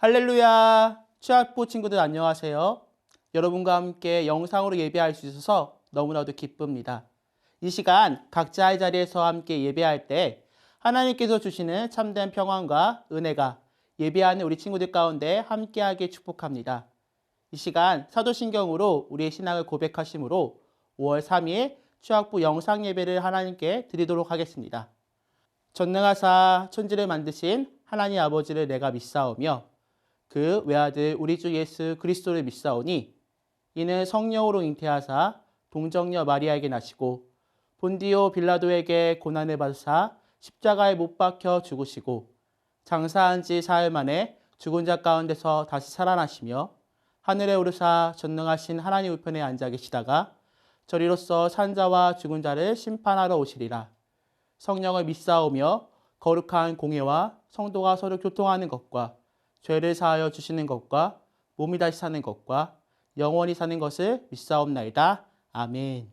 할렐루야! 취학부 친구들 안녕하세요. 여러분과 함께 영상으로 예배할 수 있어서 너무나도 기쁩니다. 이 시간 각자의 자리에서 함께 예배할 때 하나님께서 주시는 참된 평안과 은혜가 예배하는 우리 친구들 가운데 함께하게 축복합니다. 이 시간 사도신경으로 우리의 신앙을 고백하심으로 5월 3일 취학부 영상 예배를 하나님께 드리도록 하겠습니다. 전능하사 천지를 만드신 하나님 아버지를 내가 믿사오며 그 외아들 우리 주 예수 그리스도를 믿사오니 이는 성령으로 잉태하사 동정녀 마리아에게 나시고 본디오 빌라도에게 고난을 받으사 십자가에 못 박혀 죽으시고 장사한 지 사흘 만에 죽은 자 가운데서 다시 살아나시며 하늘에 오르사 전능하신 하나님 우편에 앉아 계시다가 저리로서 산자와 죽은 자를 심판하러 오시리라. 성령을 믿사오며 거룩한 공예와 성도가 서로 교통하는 것과 죄를 사하여 주시는 것과 몸이 다시 사는 것과 영원히 사는 것을 믿사옵나이다. 아멘.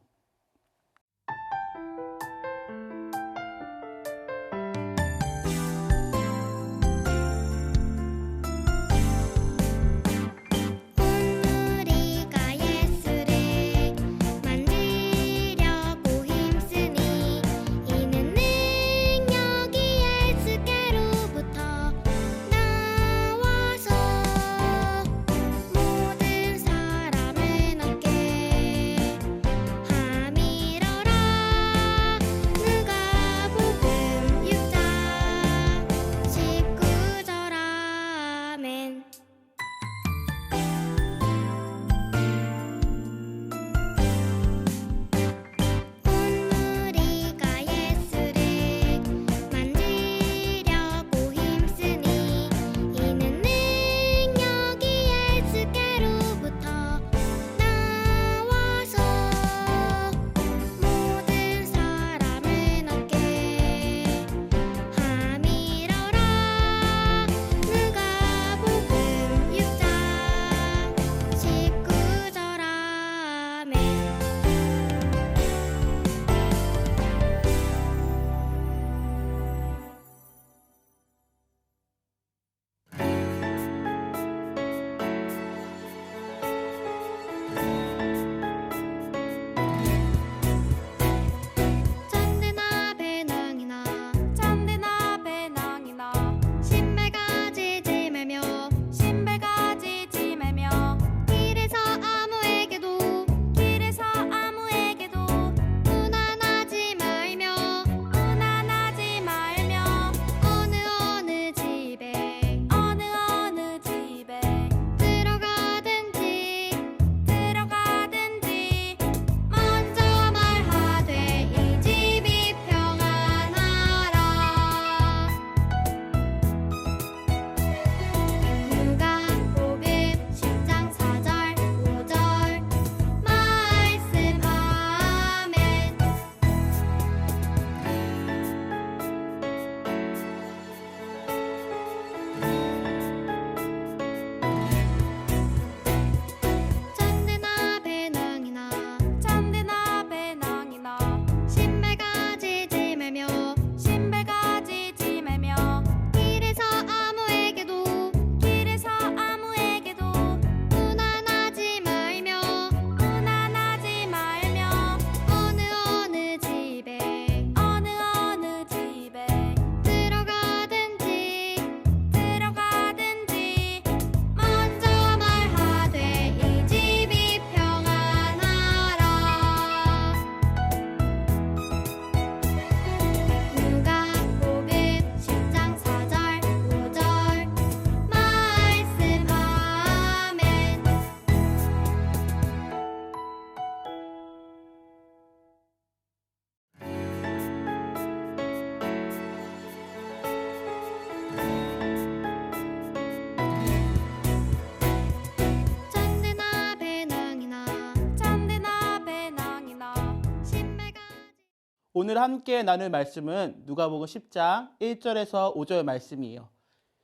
오늘 함께 나눌 말씀은 누가복음 10장 1절에서 5절 말씀이에요.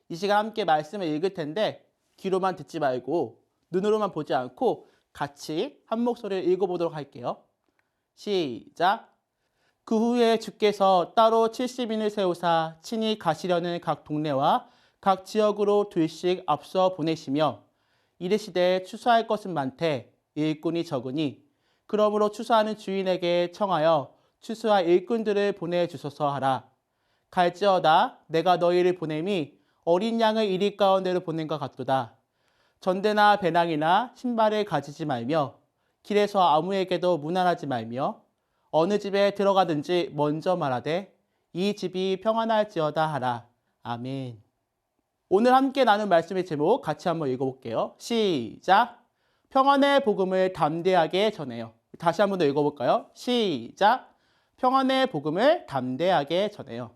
이 시간 함께 말씀을 읽을 텐데 귀로만 듣지 말고 눈으로만 보지 않고 같이 한 목소리를 읽어보도록 할게요. 시작! 그 후에 주께서 따로 70인을 세우사 친히 가시려는 각 동네와 각 지역으로 둘씩 앞서 보내시며 이르시되 추수할 것은 많되 일꾼이 적으니 그러므로 추수하는 주인에게 청하여 추수할 일꾼들을 보내주소서 하라. 갈지어다 내가 너희를 보냄이 어린 양을 이리 가운데로 보낸 것 같도다. 전대나 배낭이나 신발을 가지지 말며 길에서 아무에게도 무난하지 말며 어느 집에 들어가든지 먼저 말하되 이 집이 평안할지어다 하라. 아멘. 오늘 함께 나눈 말씀의 제목 같이 한번 읽어볼게요. 시작. 평안의 복음을 담대하게 전해요. 다시 한번 더 읽어볼까요? 시작. 평안의 복음을 담대하게 전해요.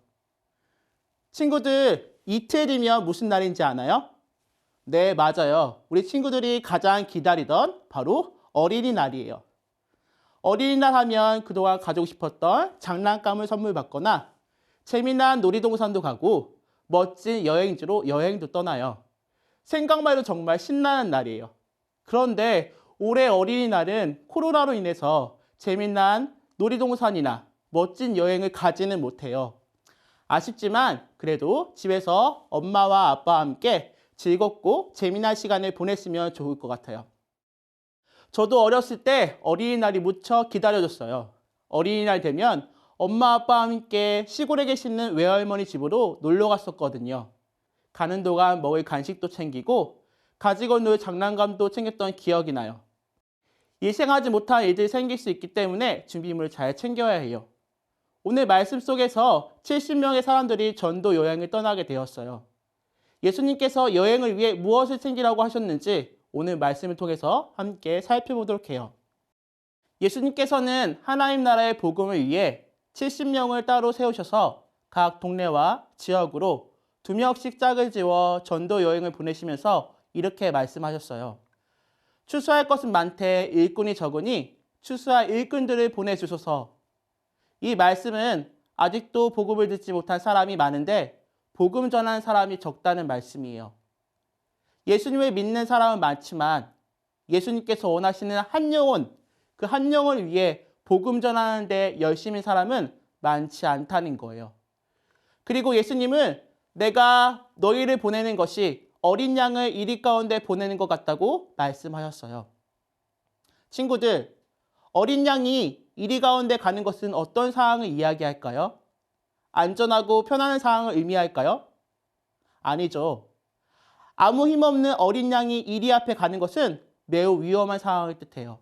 친구들, 이틀이면 무슨 날인지 아나요? 네, 맞아요. 우리 친구들이 가장 기다리던 바로 어린이날이에요. 어린이날 하면 그동안 가지고 싶었던 장난감을 선물 받거나 재미난 놀이동산도 가고 멋진 여행지로 여행도 떠나요. 생각만 해도 정말 신나는 날이에요. 그런데 올해 어린이날은 코로나로 인해서 재미난 놀이동산이나 멋진 여행을 가지는 못해요. 아쉽지만 그래도 집에서 엄마와 아빠와 함께 즐겁고 재미난 시간을 보냈으면 좋을 것 같아요. 저도 어렸을 때 어린이날이 무척 기다려졌어요. 어린이날 되면 엄마 아빠와 함께 시골에 계시는 외할머니 집으로 놀러 갔었거든요. 가는 동안 먹을 간식도 챙기고 가지고 놀 장난감도 챙겼던 기억이 나요. 예상하지 못한 일들이 생길 수 있기 때문에 준비물을 잘 챙겨야 해요. 오늘 말씀 속에서 70명의 사람들이 전도 여행을 떠나게 되었어요. 예수님께서 여행을 위해 무엇을 챙기라고 하셨는지 오늘 말씀을 통해서 함께 살펴보도록 해요. 예수님께서는 하나님 나라의 복음을 위해 70명을 따로 세우셔서 각 동네와 지역으로 2명씩 짝을 지어 전도 여행을 보내시면서 이렇게 말씀하셨어요. 추수할 것은 많되 일꾼이 적으니 추수할 일꾼들을 보내주소서. 이 말씀은 아직도 복음을 듣지 못한 사람이 많은데 복음 전하는 사람이 적다는 말씀이에요. 예수님을 믿는 사람은 많지만 예수님께서 원하시는 한 영혼, 그 한 영혼을 위해 복음 전하는 데 열심인 사람은 많지 않다는 거예요. 그리고 예수님은 내가 너희를 보내는 것이 어린 양을 이리 가운데 보내는 것 같다고 말씀하셨어요. 친구들, 어린 양이 이리 가운데 가는 것은 어떤 상황을 이야기할까요? 안전하고 편안한 상황을 의미할까요? 아니죠. 아무 힘없는 어린 양이 이리 앞에 가는 것은 매우 위험한 상황을 뜻해요.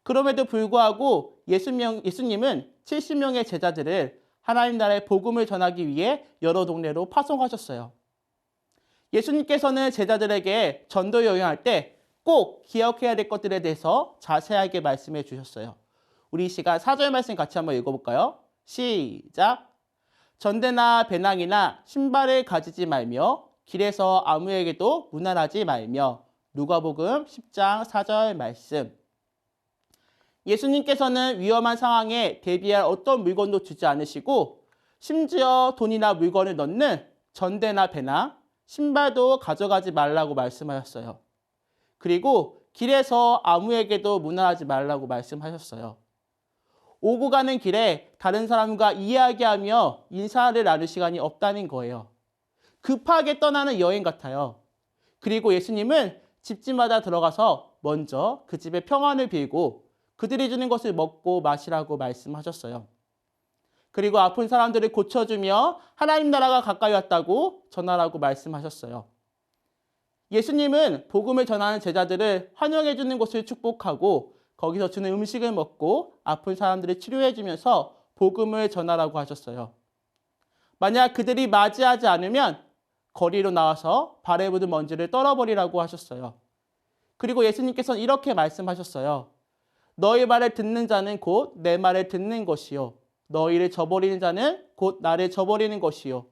그럼에도 불구하고 예수님은 70명의 제자들을 하나님 나라의 복음을 전하기 위해 여러 동네로 파송하셨어요. 예수님께서는 제자들에게 전도 여행할 때 꼭 기억해야 될 것들에 대해서 자세하게 말씀해 주셨어요. 우리 이 시간 4절 말씀 같이 한번 읽어볼까요? 시작! 전대나 배낭이나 신발을 가지지 말며 길에서 아무에게도 무난하지 말며. 누가복음 10장 4절 말씀. 예수님께서는 위험한 상황에 대비할 어떤 물건도 주지 않으시고 심지어 돈이나 물건을 넣는 전대나 배낭, 신발도 가져가지 말라고 말씀하셨어요. 그리고 길에서 아무에게도 무난하지 말라고 말씀하셨어요. 오고 가는 길에 다른 사람과 이야기하며 인사를 나눌 시간이 없다는 거예요. 급하게 떠나는 여행 같아요. 그리고 예수님은 집집마다 들어가서 먼저 그 집의 평안을 빌고 그들이 주는 것을 먹고 마시라고 말씀하셨어요. 그리고 아픈 사람들을 고쳐주며 하나님 나라가 가까이 왔다고 전하라고 말씀하셨어요. 예수님은 복음을 전하는 제자들을 환영해 주는 곳을 축복하고 거기서 주는 음식을 먹고 아픈 사람들을 치료해 주면서 복음을 전하라고 하셨어요. 만약 그들이 맞이하지 않으면 거리로 나와서 발에 묻은 먼지를 떨어버리라고 하셨어요. 그리고 예수님께서는 이렇게 말씀하셨어요. 너희 말을 듣는 자는 곧 내 말을 듣는 것이요. 너희를 저버리는 자는 곧 나를 저버리는 것이요.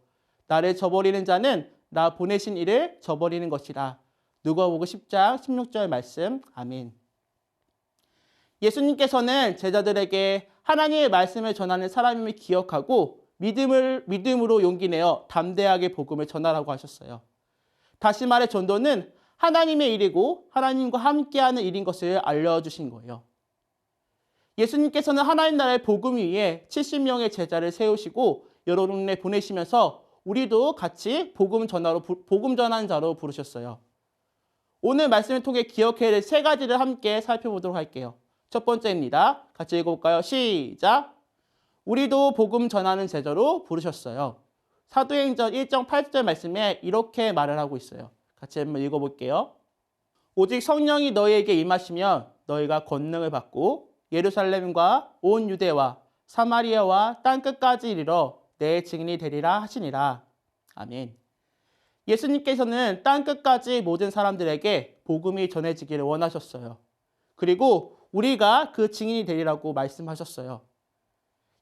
나를 저버리는 자는 나 보내신 이를 저버리는 것이라. 누가복음 10장 16절 말씀. 아멘. 예수님께서는 제자들에게 하나님의 말씀을 전하는 사람임을 기억하고 믿음으로 용기 내어 담대하게 복음을 전하라고 하셨어요. 다시 말해 전도는 하나님의 일이고 하나님과 함께하는 일인 것을 알려주신 거예요. 예수님께서는 하나님 나라의 복음 위에 70명의 제자를 세우시고 여러 동네 보내시면서 우리도 같이 복음 전하는 자로 부르셨어요. 오늘 말씀을 통해 기억해야 될 세 가지를 함께 살펴보도록 할게요. 첫 번째입니다. 같이 읽어볼까요? 시작! 우리도 복음 전하는 제자로 부르셨어요. 사도행전 1장 8절 말씀에 이렇게 말을 하고 있어요. 같이 한번 읽어볼게요. 오직 성령이 너희에게 임하시면 너희가 권능을 받고 예루살렘과 온 유대와 사마리아와 땅끝까지 이르러 내 증인이 되리라 하시니라. 아멘. 예수님께서는 땅끝까지 모든 사람들에게 복음이 전해지기를 원하셨어요. 그리고 우리가 그 증인이 되리라고 말씀하셨어요.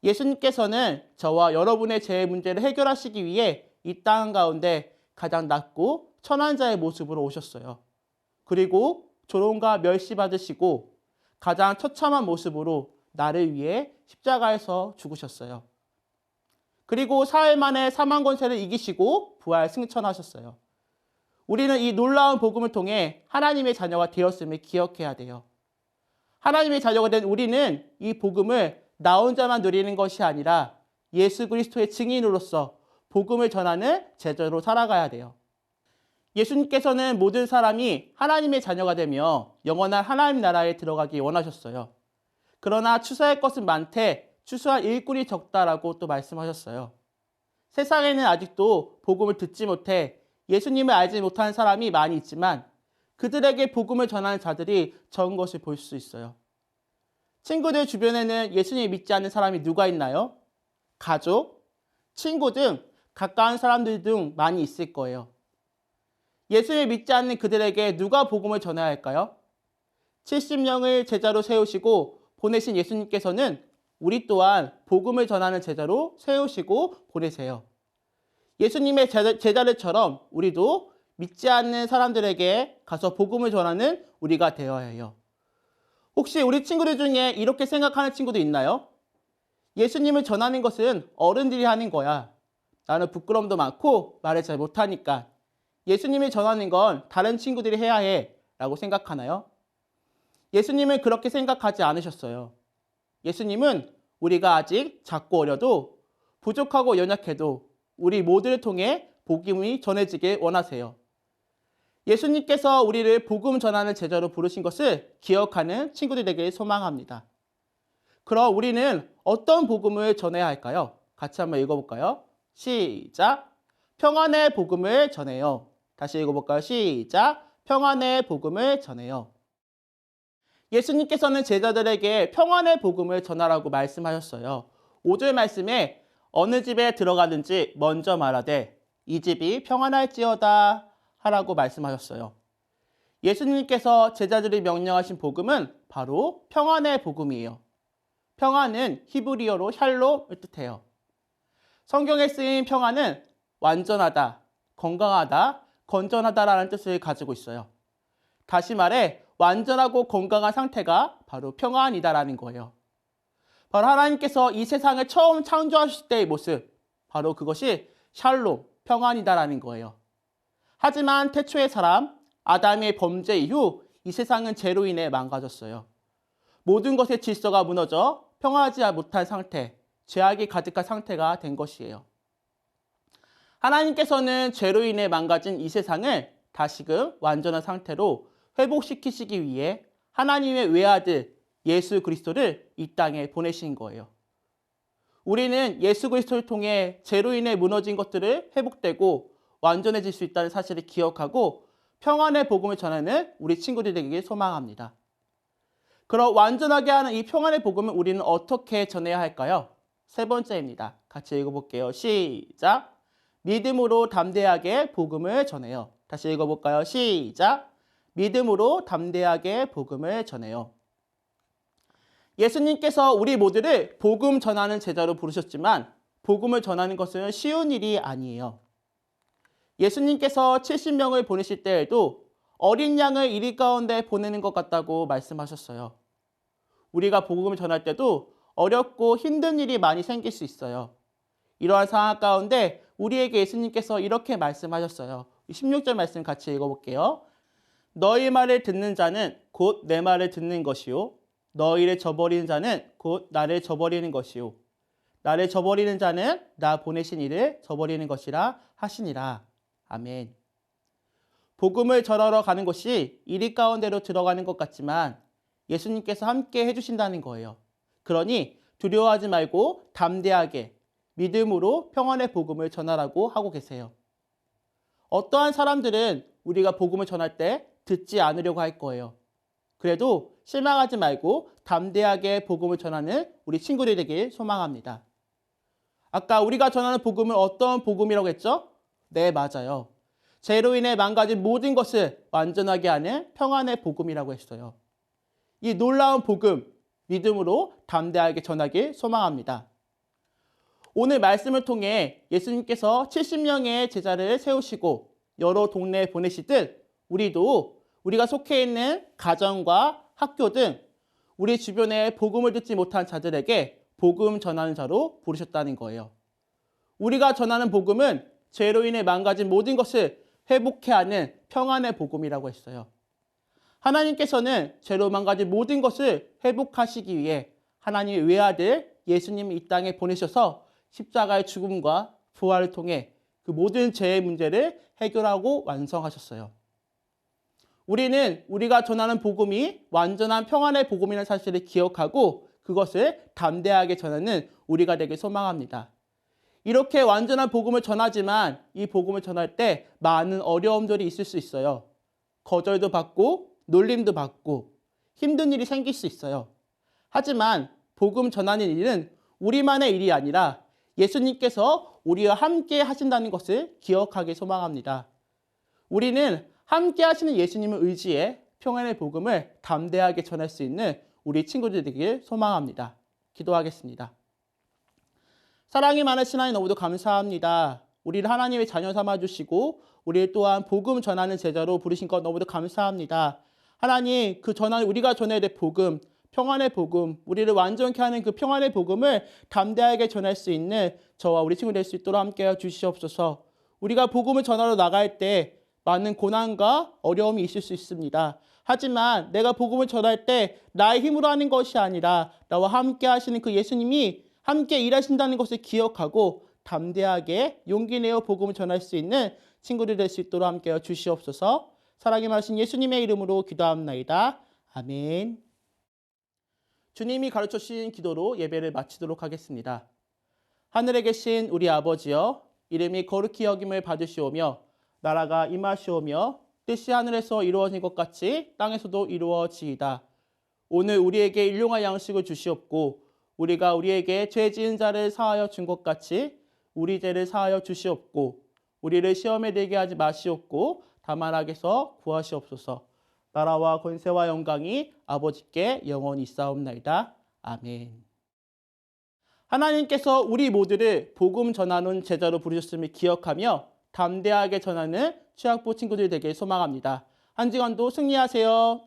예수님께서는 저와 여러분의 죄의 문제를 해결하시기 위해 이 땅 가운데 가장 낮고 천한 자의 모습으로 오셨어요. 그리고 조롱과 멸시받으시고 가장 처참한 모습으로 나를 위해 십자가에서 죽으셨어요. 그리고 사흘 만에 사망 권세를 이기시고 부활 승천하셨어요. 우리는 이 놀라운 복음을 통해 하나님의 자녀가 되었음을 기억해야 돼요. 하나님의 자녀가 된 우리는 이 복음을 나 혼자만 누리는 것이 아니라 예수 그리스도의 증인으로서 복음을 전하는 제자로 살아가야 돼요. 예수님께서는 모든 사람이 하나님의 자녀가 되며 영원한 하나님 나라에 들어가기 원하셨어요. 그러나 추수할 것은 많되 추수할 일꾼이 적다라고 또 말씀하셨어요. 세상에는 아직도 복음을 듣지 못해 예수님을 알지 못하는 사람이 많이 있지만 그들에게 복음을 전하는 자들이 적은 것을 볼 수 있어요. 친구들 주변에는 예수님을 믿지 않는 사람이 누가 있나요? 가족, 친구 등 가까운 사람들 등 많이 있을 거예요. 예수님을 믿지 않는 그들에게 누가 복음을 전해야 할까요? 70명을 제자로 세우시고 보내신 예수님께서는 우리 또한 복음을 전하는 제자로 세우시고 보내세요. 예수님의 제자들처럼 우리도 믿지 않는 사람들에게 가서 복음을 전하는 우리가 되어야 해요. 혹시 우리 친구들 중에 이렇게 생각하는 친구도 있나요? 예수님을 전하는 것은 어른들이 하는 거야. 나는 부끄럼도 많고 말을 잘 못하니까. 예수님을 전하는 건 다른 친구들이 해야 해 라고 생각하나요? 예수님은 그렇게 생각하지 않으셨어요. 예수님은 우리가 아직 작고 어려도 부족하고 연약해도 우리 모두를 통해 복음이 전해지길 원하세요. 예수님께서 우리를 복음 전하는 제자로 부르신 것을 기억하는 친구들 되길 소망합니다. 그럼 우리는 어떤 복음을 전해야 할까요? 같이 한번 읽어볼까요? 시작! 평안의 복음을 전해요. 다시 읽어볼까요? 시작! 평안의 복음을 전해요. 예수님께서는 제자들에게 평안의 복음을 전하라고 말씀하셨어요. 5절 말씀에 어느 집에 들어가든지 먼저 말하되 이 집이 평안할지어다 하라고 말씀하셨어요. 예수님께서 제자들이 명령하신 복음은 바로 평안의 복음이에요. 평안은 히브리어로 샬롬을 뜻해요. 성경에 쓰인 평안은 완전하다, 건강하다, 건전하다라는 뜻을 가지고 있어요. 다시 말해 완전하고 건강한 상태가 바로 평안이다라는 거예요. 바로 하나님께서 이 세상을 처음 창조하실 때의 모습, 바로 그것이 샬롬, 평안이다라는 거예요. 하지만 태초의 사람, 아담의 범죄 이후 이 세상은 죄로 인해 망가졌어요. 모든 것의 질서가 무너져 평안하지 못한 상태, 죄악이 가득한 상태가 된 것이에요. 하나님께서는 죄로 인해 망가진 이 세상을 다시금 완전한 상태로 회복시키시기 위해 하나님의 외아들 예수 그리스도를 이 땅에 보내신 거예요. 우리는 예수 그리스도를 통해 죄로 인해 무너진 것들을 회복되고 완전해질 수 있다는 사실을 기억하고 평안의 복음을 전하는 우리 친구들 되기를 소망합니다. 그럼 완전하게 하는 이 평안의 복음을 우리는 어떻게 전해야 할까요? 세 번째입니다. 같이 읽어볼게요. 시작! 믿음으로 담대하게 복음을 전해요. 다시 읽어볼까요? 시작! 믿음으로 담대하게 복음을 전해요. 예수님께서 우리 모두를 복음 전하는 제자로 부르셨지만 복음을 전하는 것은 쉬운 일이 아니에요. 예수님께서 70명을 보내실 때에도 어린 양을 이리 가운데 보내는 것 같다고 말씀하셨어요. 우리가 복음을 전할 때도 어렵고 힘든 일이 많이 생길 수 있어요. 이러한 상황 가운데 우리에게 예수님께서 이렇게 말씀하셨어요. 16절 말씀 같이 읽어볼게요. 너희 말을 듣는 자는 곧 내 말을 듣는 것이요. 너희를 저버리는 자는 곧 나를 저버리는 것이요. 나를 저버리는 자는 나 보내신 이를 저버리는 것이라 하시니라. 아멘. 복음을 전하러 가는 것이 이리 가운데로 들어가는 것 같지만 예수님께서 함께 해주신다는 거예요. 그러니 두려워하지 말고 담대하게 믿음으로 평안의 복음을 전하라고 하고 계세요. 어떠한 사람들은 우리가 복음을 전할 때 듣지 않으려고 할 거예요. 그래도 실망하지 말고 담대하게 복음을 전하는 우리 친구들이 되길 소망합니다. 아까 우리가 전하는 복음은 어떤 복음이라고 했죠? 네, 맞아요. 죄로 인해 망가진 모든 것을 완전하게 하는 평안의 복음이라고 했어요. 이 놀라운 복음, 믿음으로 담대하게 전하길 소망합니다. 오늘 말씀을 통해 예수님께서 70명의 제자를 세우시고 여러 동네에 보내시듯 우리도 우리가 속해 있는 가정과 학교 등 우리 주변에 복음을 듣지 못한 자들에게 복음 전하는 자로 부르셨다는 거예요. 우리가 전하는 복음은 죄로 인해 망가진 모든 것을 회복케 하는 평안의 복음이라고 했어요. 하나님께서는 죄로 망가진 모든 것을 회복하시기 위해 하나님의 외아들 예수님을 이 땅에 보내셔서 십자가의 죽음과 부활을 통해 그 모든 죄의 문제를 해결하고 완성하셨어요. 우리는 우리가 전하는 복음이 완전한 평안의 복음이라는 사실을 기억하고 그것을 담대하게 전하는 우리가 되길 소망합니다. 이렇게 완전한 복음을 전하지만 이 복음을 전할 때 많은 어려움들이 있을 수 있어요. 거절도 받고 놀림도 받고 힘든 일이 생길 수 있어요. 하지만 복음 전하는 일은 우리만의 일이 아니라 예수님께서 우리와 함께 하신다는 것을 기억하길 소망합니다. 우리는 함께 하시는 예수님을 의지해 평안의 복음을 담대하게 전할 수 있는 우리 친구들 되길 소망합니다. 기도하겠습니다. 사랑이 많으신 하나님 너무도 감사합니다. 우리를 하나님의 자녀 삼아주시고 우리를 또한 복음 전하는 제자로 부르신 것 너무도 감사합니다. 하나님 그 전하는 우리가 전해야 될 복음, 평안의 복음, 우리를 완전케 하는 그 평안의 복음을 담대하게 전할 수 있는 저와 우리 친구 될 수 있도록 함께해 주시옵소서. 우리가 복음을 전하러 나갈 때 많은 고난과 어려움이 있을 수 있습니다. 하지만 내가 복음을 전할 때 나의 힘으로 하는 것이 아니라 나와 함께 하시는 그 예수님이 함께 일하신다는 것을 기억하고 담대하게 용기 내어 복음을 전할 수 있는 친구들 될 수 있도록 함께해 주시옵소서. 사랑이 많으신 예수님의 이름으로 기도합나이다. 아멘. 주님이 가르쳐 주신 기도로 예배를 마치도록 하겠습니다. 하늘에 계신 우리 아버지여, 이름이 거룩히 여김을 받으시오며 나라가 임하시오며 뜻이 하늘에서 이루어진 것 같이 땅에서도 이루어지이다. 오늘 우리에게 일용할 양식을 주시옵고 우리가 우리에게 죄 지은 자를 사하여 준 것 같이 우리 죄를 사하여 주시옵고 우리를 시험에 들게 하지 마시옵고 다만 악에서 구하시옵소서. 나라와 권세와 영광이 아버지께 영원히 있사옵나이다. 아멘. 하나님께서 우리 모두를 복음 전하는 제자로 부르셨음을 기억하며 담대하게 전하는 취학부 친구들 되길 소망합니다. 한 주간도 승리하세요.